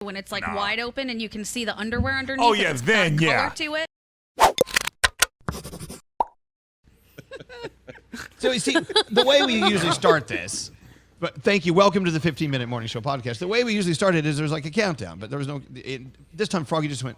when it's like wide open and you can see the underwear underneath. Oh, yeah, then, color to it. So, you see, the way we usually start this, but thank you. Welcome to the 15-minute morning show podcast. The way we usually start it is there's like a countdown, but there was no. This time, Froggy just went.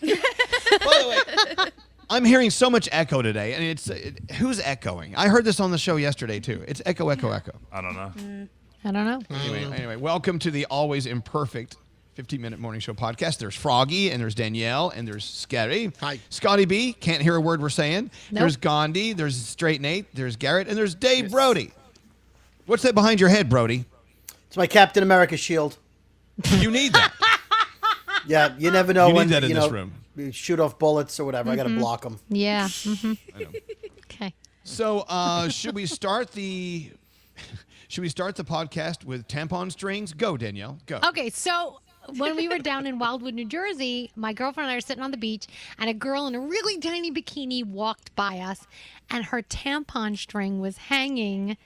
By the way, I'm hearing so much echo today, and who's echoing? I heard this on the show yesterday too. It's echo, echo, echo. I don't know. I don't know. Anyway, welcome to the always imperfect 15-minute morning show podcast. There's Froggy, and there's Danielle, and there's Scary. Hi. Scotty B, can't hear a word we're saying. Nope. There's Gandhi, there's Straight Nate, there's Garrett, and there's Dave Brody. What's that behind your head, Brody? It's my Captain America shield. You need that. Yeah, you never know You need when that in you this know, room. you shoot off bullets or whatever. I got to block them. Yeah. Mm-hmm. I know. Okay. So, should we start the podcast with Tampon Strings? Go, Danielle. Go. Okay, so when we were down in Wildwood, New Jersey, my girlfriend and I were sitting on the beach, and a girl in a really tiny bikini walked by us, and her tampon string was hanging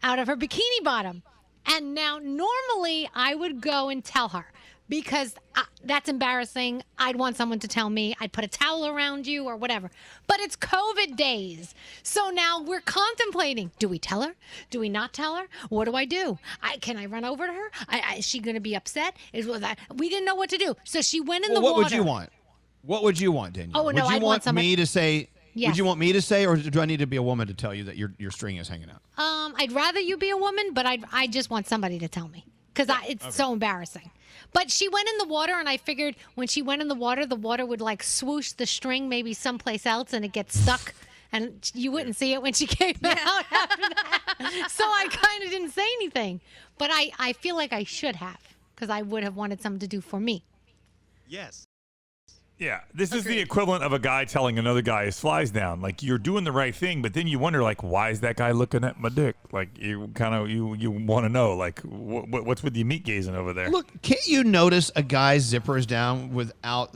out of her bikini bottom. And now, normally, I would go and tell her because that's embarrassing. I'd want someone to tell me. I'd put a towel around you or whatever. But it's COVID days. So now we're contemplating. Do we tell her? Do we not tell her? What do I do? Can I run over to her? Is she going to be upset? We didn't know what to do. So she went in the water. What would you want? What would you want, Danielle? Oh, no, would you I'd want want somebody- me to say... Yes. Would you want me to say, or do I need to be a woman to tell you that your string is hanging out? I'd rather you be a woman, but I just want somebody to tell me because it's so embarrassing. But she went in the water, and I figured when she went in the water would like swoosh the string maybe someplace else, and it gets stuck, and you wouldn't see it when she came out after that. So I kind of didn't say anything, but I feel like I should have because I would have wanted something to do for me. Yes. Yeah, this is the equivalent of a guy telling another guy his flies down. Like, you're doing the right thing, but then you wonder, like, why is that guy looking at my dick? Like, you kind of, you want to know, like, what's with you meat gazing over there? Look, can't you notice a guy's zipper is down without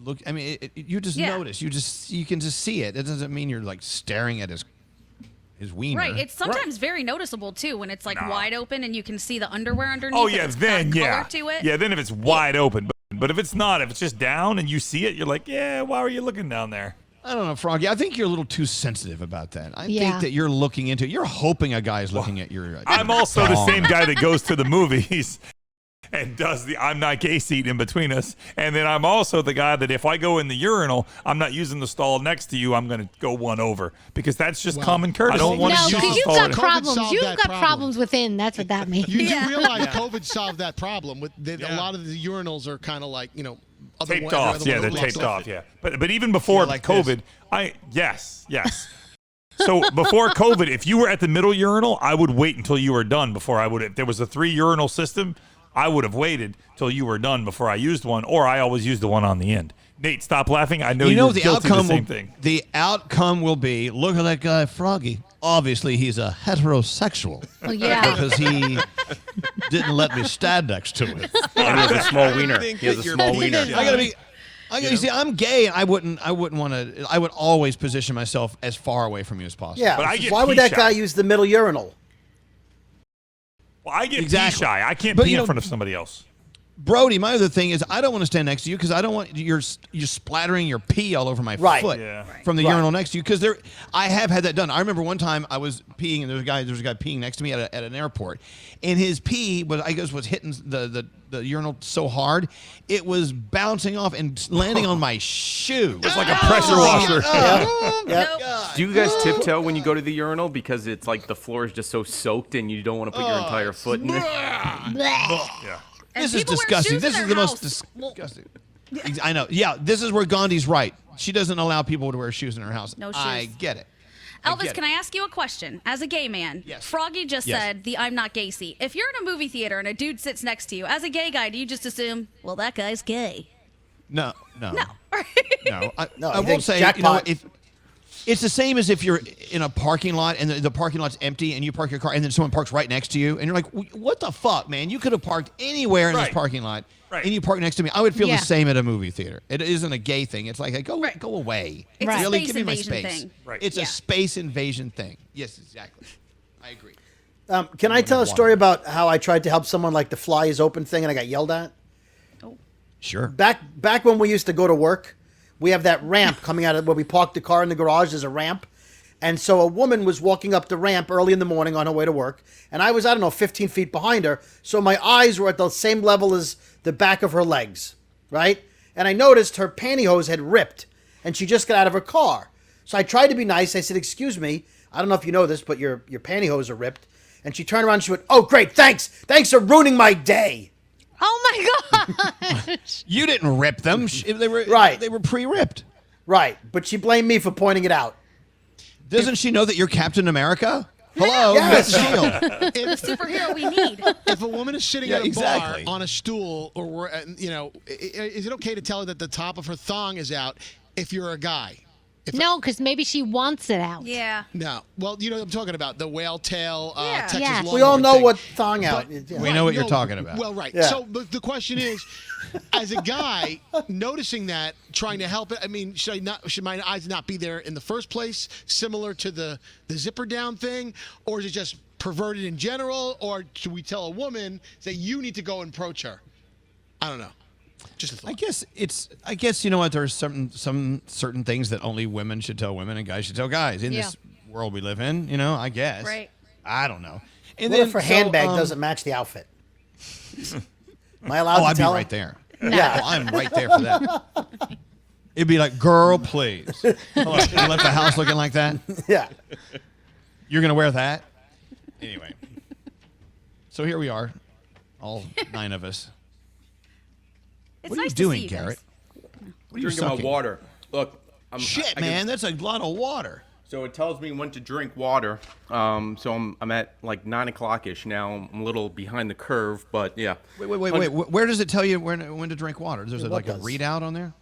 look? I mean, you just notice. You can just see it. It doesn't mean you're like staring at his wiener. Right. It's sometimes very noticeable too when it's like wide open and you can see the underwear underneath. Oh yeah, then color to it. Yeah, then if it's wide open, but if it's not, if it's just down and you see it, you're like, yeah, why are you looking down there? I don't know, Froggy. I think you're a little too sensitive about that. I Yeah. think that you're looking into it. You're hoping a guy's looking at your. I'm also the dong. same guy that goes to the movies and does the I'm not gay seat in between us. And then I'm also the guy that if I go in the urinal, I'm not using the stall next to you. I'm going to go one over because that's just common courtesy. I don't want to No, use because the you've stall. got COVID problems. solved You've that got problem. problems within. That's what that means. You do realize COVID solved that problem. A lot of the urinals are kind of like, other Taped one- off. other Yeah, one they're blocks taped off. Yeah. But even before like COVID, yes. So before COVID, if you were at the middle urinal, I would wait until you were done before I would. If there was a 3 urinal system, I would have waited till you were done before I used one, or I always used the one on the end. Nate, stop laughing. I know You know you're the guilty of outcome. the same thing. The outcome will be: look at that guy, Froggy. Obviously, he's a heterosexual Well, yeah. because he didn't let me stand next to him. And he has a small wiener. He has a small wiener. I gotta be. You see, I'm gay, and I wouldn't want to. I would always position myself as far away from you as possible. Yeah. But I get Why would pee that guy shy. use the middle urinal? Well, I get Exactly. pee shy. I can't But, pee you in know- front of somebody else. Brody, my other thing is I don't want to stand next to you because I don't want you're splattering your pee all over my Right. foot Yeah. from the Right. urinal next to you because I have had that done. I remember one time I was peeing and there was a guy peeing next to me at an airport, and his pee was hitting the urinal so hard it was bouncing off and landing on my shoe. It's like a pressure washer. Yep. Do you guys tiptoe when you go to the urinal because it's like the floor is just so soaked and you don't want to put your entire foot in it? Yeah. And This is people wear disgusting. shoes This in is their the most house. Well, disgusting. I know. Yeah, this is where Gandhi's right. She doesn't allow people to wear shoes in her house. No I shoes. get it. Elvis, can I ask you a question? As a gay man, Yes. Froggy just Yes. said the I'm not gay seat. If you're in a movie theater and a dude sits next to you, as a gay guy, do you just assume, well, that guy's gay? No. No, I I won't think say. jackpot. If it's the same as if you're in a parking lot and the parking lot's empty and you park your car and then someone parks right next to you and you're like, what the fuck, man? You could have parked anywhere in this Right. parking lot Right. and you park next to me. I would feel Yeah. the same at a movie theater. It isn't a gay thing. It's like, go away. It's Right. a Really, space give me my invasion space. thing. Right. It's Yeah. a space invasion thing. Yes, exactly. I agree. Can I tell a story about how I tried to help someone like the fly is open thing and I got yelled at? Sure. Back when we used to go to work, we have that ramp coming out of where we parked the car in the garage. There's a ramp. And so a woman was walking up the ramp early in the morning on her way to work. And I was, 15 feet behind her. So my eyes were at the same level as the back of her legs, right? And I noticed her pantyhose had ripped. And she just got out of her car. So I tried to be nice. I said, excuse me, I don't know if you know this, but your pantyhose are ripped. And she turned around and she went, oh, great, thanks. Thanks for ruining my day. Oh my gosh. You didn't rip them. They were Right. They were pre-ripped. Right. But she blamed me for pointing it out. Doesn't she know that you're Captain America? Hello, Yes. that's Shield. The superhero we need. If a woman is sitting Yeah, at a exactly. bar on a stool, or is it okay to tell her that the top of her thong is out if you're a guy? No, because maybe she wants it out. Yeah. No. Well, you know what I'm talking about, the whale tail, Yeah. Texas Yes. Longhorn We all know thing. what thong out is. Yeah. We know what you're talking about. Well, right. Yeah. So but the question is, as a guy, noticing that, trying to help it, I mean, should my eyes not be there in the first place, similar to the zipper down thing? Or is it just perverted in general? Or should we tell a woman that you need to go and approach her? I don't know. Just a thought. I guess you know what, there's some certain things that only women should tell women and guys should tell guys in this world we live in, I guess. Right. I don't know. And What if her handbag doesn't match the outfit? Am I allowed to I'd be tell her? right there. Yeah. Oh, I'm right there for that. It'd be like, girl, please. Hello, you left the house looking like that? Yeah. You're going to wear that? Anyway. So here we are, all 9 of us. It's What are nice you doing, to see you Garrett? guys. What are you Drinking my sucking? water. Look, Shit, I can- man, that's a lot of water. So it tells me when to drink water. So I'm at like 9 o'clock ish now. I'm a little behind the curve, but yeah. Wait. Where does it tell you when to drink water? There's What like a does? readout on there?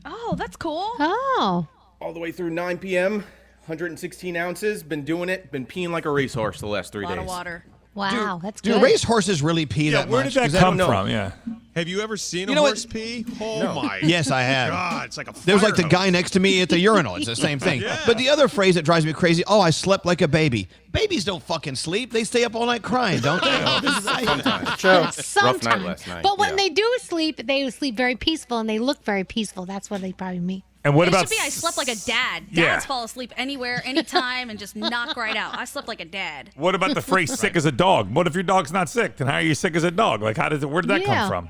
Oh, that's cool. Oh. All the way through 9 p.m. 116 ounces. Been doing it. Been peeing like a racehorse the last 3 A days. lot of water. Wow, that's Do good. race horses really pee that Where much? did that 'Cause come know. from? Yeah. Have you ever seen You a know what? horse pee? Oh my Yes, I have. God, it's like a fire There's like the hose. guy next to me at the urinal. It's the same thing. Yeah. But the other phrase that drives me crazy, I slept like a baby. Babies don't fucking sleep. They stay up all night crying, don't they? Sometimes. True. Sometimes. last night, But when yeah. they do sleep, they sleep very peaceful and they look very peaceful. That's what they probably mean. And what It about should be I slept like a dad. Dads Yeah. fall asleep anywhere, anytime, and just knock right out. I slept like a dad. What about the phrase "sick as a dog"? What if your dog's not sick? Then how are you sick as a dog? Like, where did that Yeah. come from?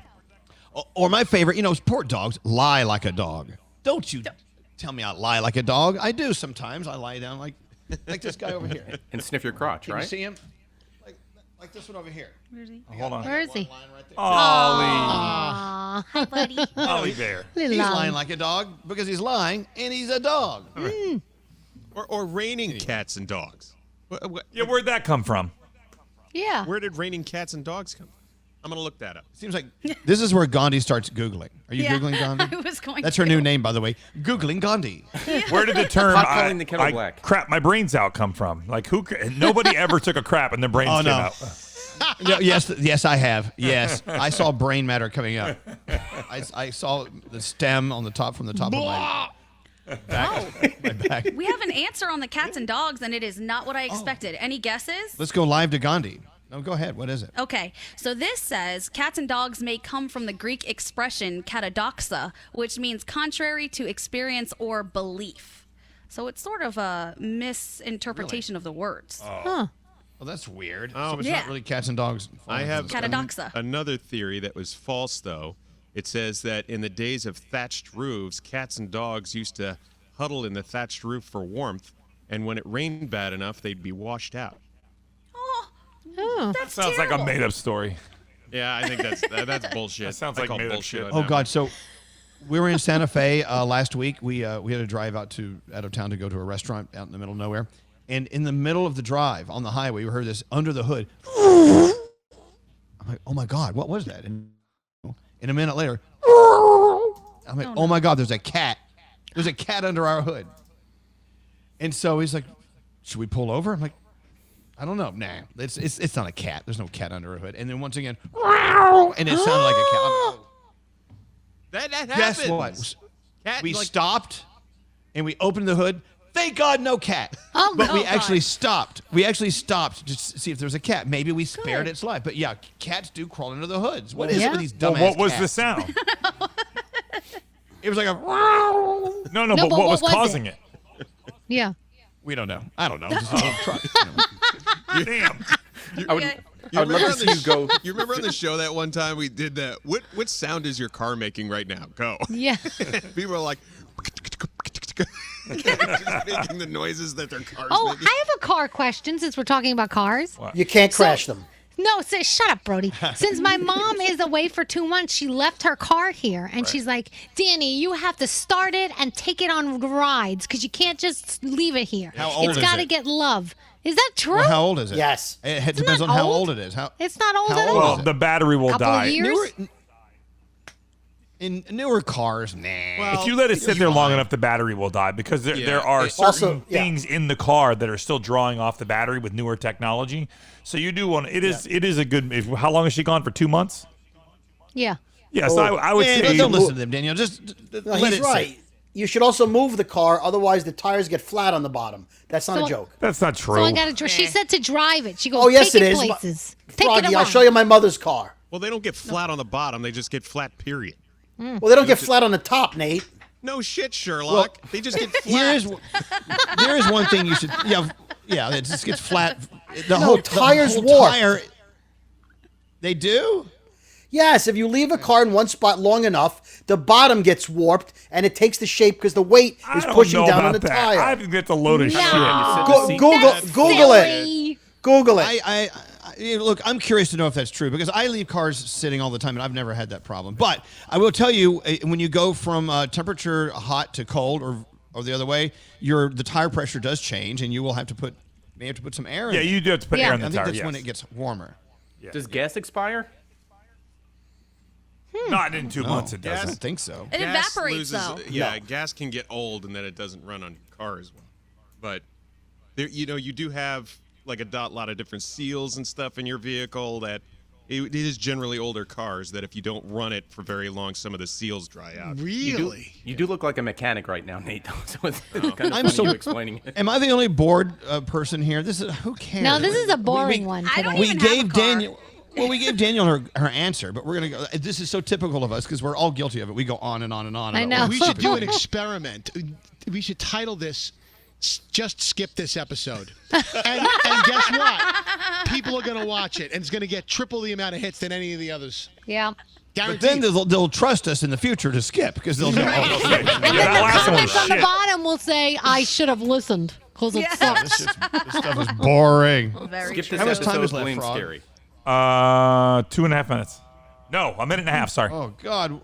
Or my favorite, poor dogs lie like a dog. Don't you tell me I lie like a dog. I do sometimes. I lie down like this guy over here. And sniff your crotch, Can right? you see him? Like this one over here. Hold on. Where is he? Line right there. Ollie. Aw, hi, buddy. Ollie Bear. Little He's Ollie. lying like a dog because he's lying and he's a dog. Or raining cats and dogs. Yeah, where'd that come from? Yeah. Where did raining cats and dogs come from? I'm going to look that up. Seems like this is where Gandhi starts Googling. Are you Googling Gandhi? I was going That's to. her new name, by the way. Googling Gandhi. Where did the term Pot calling the kettle I black. crap my brains out come from? Like, nobody ever took a crap and their brains Oh, came no. out. Yes, I have. Yes, I saw brain matter coming up. I saw the stem on the top from the top of my back. We have an answer on the cats and dogs, and it is not what I expected. Any guesses? Let's go live to Gandhi. No, go ahead. What is it? Okay, so this says cats and dogs may come from the Greek expression katadoxa, which means contrary to experience or belief. So it's sort of a misinterpretation of the words. Well, that's weird. So it's Yeah. not really cats and dogs. I have Katadoxa. another theory that was false, though. It says that in the days of thatched roofs, cats and dogs used to huddle in the thatched roof for warmth, and when it rained bad enough, they'd be washed out. Oh. That's Sounds like a terrible. made-up story. Yeah, I think that's bullshit. That sounds I like call made-up bullshit shit. on Oh that God! So we were in Santa Fe last week. We had to drive out of town to go to a restaurant out in the middle of nowhere, and in the middle of the drive on the highway, we heard this under the hood. I'm like, oh my God, what was that? And a minute later, I'm like, oh my God, there's a cat. There's a cat under our hood. And so he's like, should we pull over? I'm like, I don't know. Nah, it's not a cat. There's no cat under a hood. And then once again, and it sounded like a cat. I'm like, That guess happens. what? Cat, We like, stopped and we opened the hood. Thank God, no cat. Oh, but we God. actually stopped. We actually stopped to see if there was a cat. Maybe we spared its life. But yeah, cats do crawl into the hoods. What is it with these dumbass Well, what was cats? the sound? It was like a. No, No, but but what was what was causing it? Yeah. We don't know. I don't know. Just a little truck. Damn. I would love to see you go. You remember on the show that one time we did that? What sound is your car making right now? Go. Yeah. People are like, just making the noises that their cars Oh, making. I have a car question since we're talking about cars. You can't crash them. No, shut up, Brody. Since my mom is away for 2 months, she left her car here, and she's like, Danny, you have to start it and take it on rides because you can't just leave it here. How old it's is got to it? get love. Is that true? Well, how old is it? Yes. It depends on not how old. old it is. It's not old How at old all. Well, the battery will Couple die. of years? In newer cars, nah. If you let it sit there long enough, the battery will die because there are certain Also, yeah. things in the car that are still drawing off the battery with newer technology. So you do want it is a good. How long has she gone for? 2 months? Yeah. Yes, I would say. Don't listen to them, Danielle. Just No, let he's it right. sit. You should also move the car, otherwise the tires get flat on the bottom. That's not So- a joke. That's not true. So I got to. She said to drive it. She goes, Oh, yes, take it it is. places. Take it Froggy, around. I'll show you my mother's car. Well, they don't get flat on the bottom. They just get flat, period. Well, they don't get flat on the top, Nate. No shit, Sherlock. They just get flat. There is one thing you should. Yeah, it just gets flat. The No, tires warped. They do? Yes, if you leave a car in one spot long enough, the bottom gets warped and it takes the shape because the weight I is don't pushing know down on about the that. tire. I think that's a load of No. shit. Google it. Silly. Google it. I look, I'm curious to know if that's true because I leave cars sitting all the time and I've never had that problem. But I will tell you, when you go from temperature hot to cold or the other way, the tire pressure does change and you will have to put some air in. Yeah, it. you do have to put Yeah. air in the I think tire. that's yes. when it gets warmer. Does gas expire? Not in 2 months. It I doesn't. don't think so. It Gas evaporates, loses, though. Yeah, gas can get old and then it doesn't run on cars well. But there, you do have like a lot of different seals and stuff in your vehicle that it is generally older cars that if you don't run it for very long, some of the seals dry out. Really? You do look like a mechanic right now, Nate. So it's kind of I'm funny so you explaining it. Am I the only bored person here? Who cares? No, this is a boring one I don't today. even We have a gave car. Daniel. Well, we gave Daniel her answer, but we're gonna go. This is so typical of us because we're all guilty of it. We go on and on and on. I about know. what We stupid should do an thing. experiment. We should title this "Just Skip This Episode," and guess what? People are going to watch it, and it's going to get triple the amount of hits than any of the others. Yeah. But Guaranteed. then they'll trust us in the future to skip because they'll know. And Yeah, then that the last one was comments on the shit. bottom will say, I should have listened because it sucks. This stuff is boring. Very Skip true. this How much time episode, is left, Blame Frog? Scary. 2.5 minutes. No, a minute and a half. Sorry. Oh God.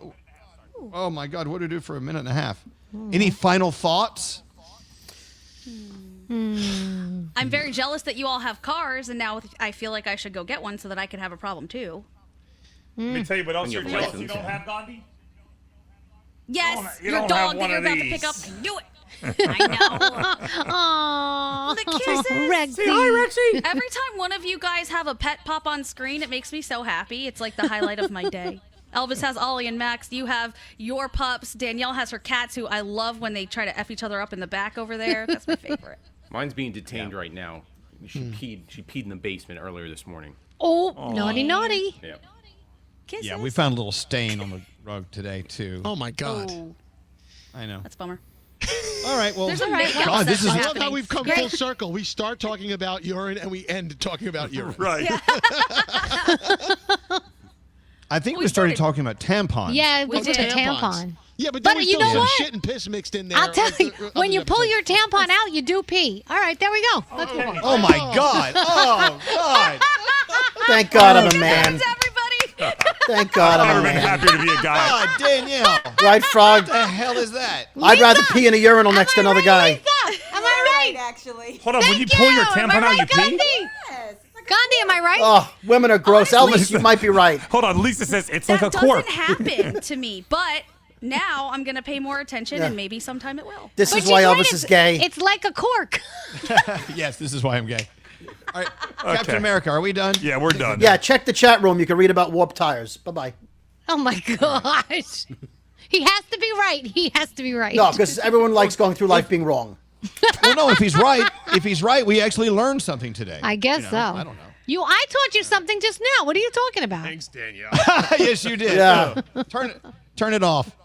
Oh my God. What do we do for a minute and a half? Any final thoughts? I'm very jealous that you all have cars, and now I feel like I should go get one so that I can have a problem too. Let me tell you what else When you you're have jealous you license, don't yeah. have, Gandhi. Yes, you your don't dog have that one you're of about to these. pick up. I knew it. I Aww. The kisses. Rexy. Say hi, Rexy. know. Every time one of you guys have a pet pop on screen, it makes me so happy. It's like the highlight of my day. Elvis has Ollie and Max. You have your pups. Danielle has her cats, who I love when they try to F each other up in the back over there. That's my favorite. Mine's being detained right now. She peed in the basement earlier this morning. Oh, naughty, naughty. Yeah. Kisses. Yeah, we found a little stain on the rug today too. Oh my God! Oh, I know. that's a bummer. All right. Well, There's a all right. makeup God, this session is- I love how happening. we've come Great. full circle. We start talking about urine and we end talking about urine. Right. I think we We started started- talking about tampons. Yeah, we Oh, did a Tampons. tampon. Yeah, but then But we you still know have what? shit and piss mixed in there. I'll tell you, other when you pull episodes. your tampon out, you do pee. All right, there we go. Let's move on. Oh my God. Oh God. Thank God I'm a man. Thanks, everybody. Thank God I've I'm never a been man. happier to be a guy. God, Danielle. Right, Frog? What the hell is that? I'd rather pee in a urinal next to Am I another right, guy. Lisa? Am I right? Actually. Hold on, when you Thank pull your Am I tampon out, right, you pee? Gandhi? Yes. Gandhi, am I right? Oh, women are gross. Elvis, Lisa. you might be right. Hold on, Lisa says it's That like a cork. doesn't happen to me, but now I'm going to pay more attention, Yeah. and maybe sometime it will. This But is why she's right, Elvis is it's- gay. It's like a cork. Yes, this is why I'm gay. All right, Okay. Captain America, are we done? Yeah, we're done. Yeah, check the chat room. You can read about warped tires. Bye-bye. Oh my gosh. He has to be right. He has to be right. No, because everyone likes going through life being wrong. Well, no, if he's right, we actually learned something today. I guess so. I don't know. I taught you something just now. What are you talking about? Thanks, Danielle. Yes, you did. Yeah. Turn it off.